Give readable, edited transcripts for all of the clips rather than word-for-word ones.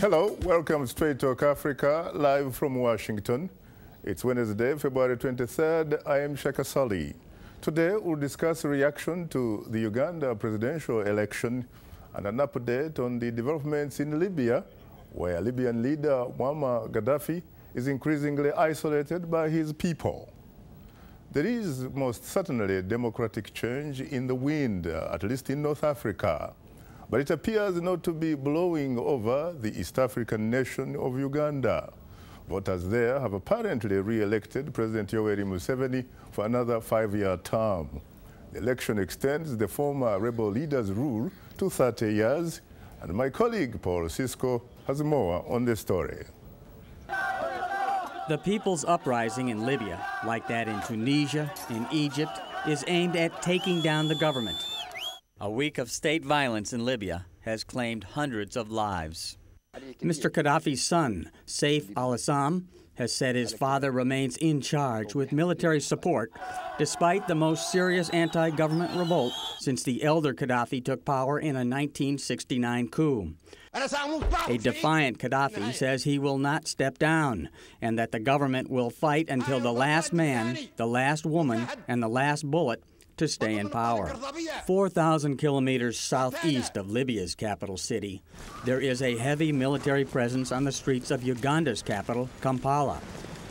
Hello, welcome Straight Talk Africa, live from Washington. It's Wednesday, February 23rd. I am Shaka Ssali. Today, we'll discuss a reaction to the Uganda presidential election and an update on the developments in Libya, where Libyan leader Muammar Gadhafi is increasingly isolated by his people. There is most certainly a democratic change in the wind, at least in North Africa. But it appears not to be blowing over the East African nation of Uganda. Voters there have apparently re-elected President Yoweri Museveni for another 5-year term. The election extends the former rebel leader's rule to 30 years, and my colleague Paul Cisco has more on the story. The people's uprising in Libya, like that in Tunisia, in Egypt, is aimed at taking down the government. A week of state violence in Libya has claimed hundreds of lives. Mr. Gadhafi's son, Saif al-Islam, has said his father remains in charge with military support despite the most serious anti-government revolt since the elder Gadhafi took power in a 1969 coup. A defiant Gadhafi says he will not step down and that the government will fight until the last man, the last woman, and the last bullet to stay in power. 4,000 kilometers southeast of Libya's capital city, there is a heavy military presence on the streets of Uganda's capital, Kampala,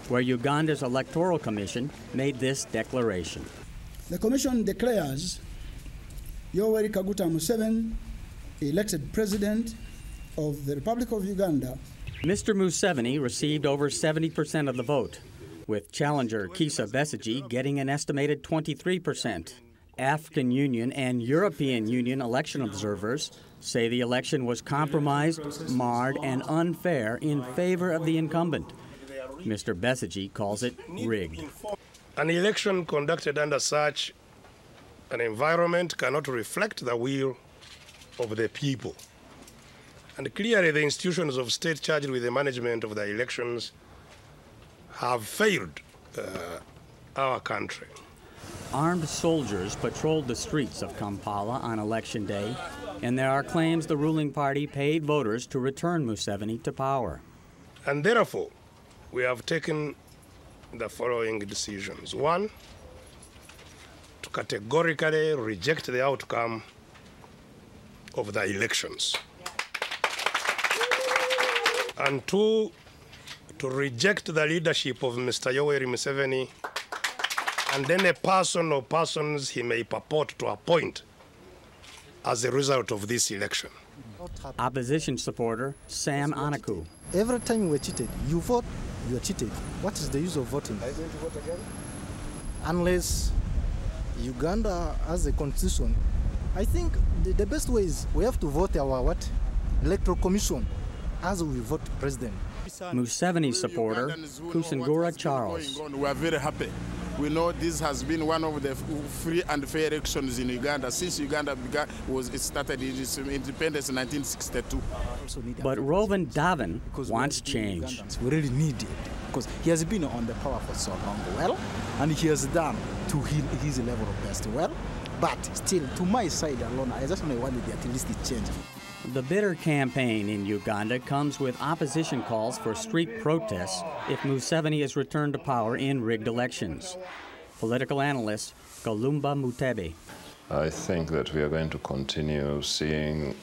where Uganda's Electoral Commission made this declaration. The Commission declares Yoweri Kaguta Museveni elected President of the Republic of Uganda. Mr. Museveni received over 70% of the vote, with challenger Kizza Besigye getting an estimated 23%. African Union and European Union election observers say the election was compromised, marred, and unfair in favor of the incumbent. Mr. Besigye calls it rigged. An election conducted under such an environment cannot reflect the will of the people. And clearly the institutions of state charged with the management of the elections have failed our country. Armed soldiers patrolled the streets of Kampala on election day, and there are claims the ruling party paid voters to return Museveni to power. And therefore, we have taken the following decisions. One, to categorically reject the outcome of the elections. And two, to reject the leadership of Mr. Yoweri Museveni and any person or persons he may purport to appoint as a result of this election. Opposition supporter Sam Anaku. Every time we're cheated, you vote, you are cheated. What is the use of voting? Are you going to vote again? Unless Uganda has a constitution, I think the best way is we have to vote our electoral commission as we vote president. Museveni supporter Kusangura Charles. We are very happy. We know this has been one of the free and fair elections in Uganda since Uganda started its independence in 1962. But Rovan Davin wants change. We really need it because he has been on the power for so long well, and he has done to his level of best well. But still, to my side alone, I just wanted at least it change. The bitter campaign in Uganda comes with opposition calls for street protests if Museveni is returned to power in rigged elections. Political analyst Galumba Mutebe. I think that we are going to continue seeing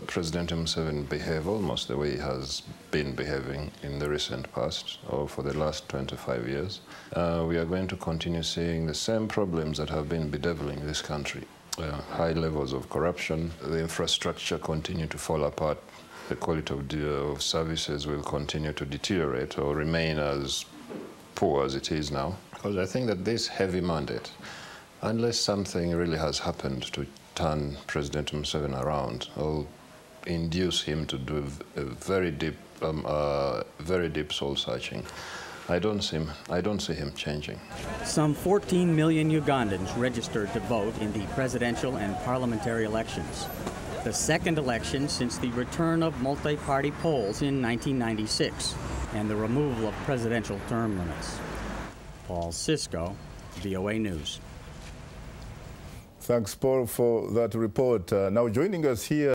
President Museveni behave almost the way he has been behaving in the recent past, or for the last 25 years. We are going to continue seeing the same problems that have been bedeviling this country. High levels of corruption, the infrastructure continue to fall apart, the quality of services will continue to deteriorate or remain as poor as it is now. Because I think that this heavy mandate, unless something really has happened to turn President Museveni around or induce him to do a very deep soul searching, I don't see him changing. Some 14 million Ugandans registered to vote in the presidential and parliamentary elections, the second election since the return of multi-party polls in 1996 and the removal of presidential term limits. Paul Cisco, VOA News. Thanks, Paul, for that report. Now joining us here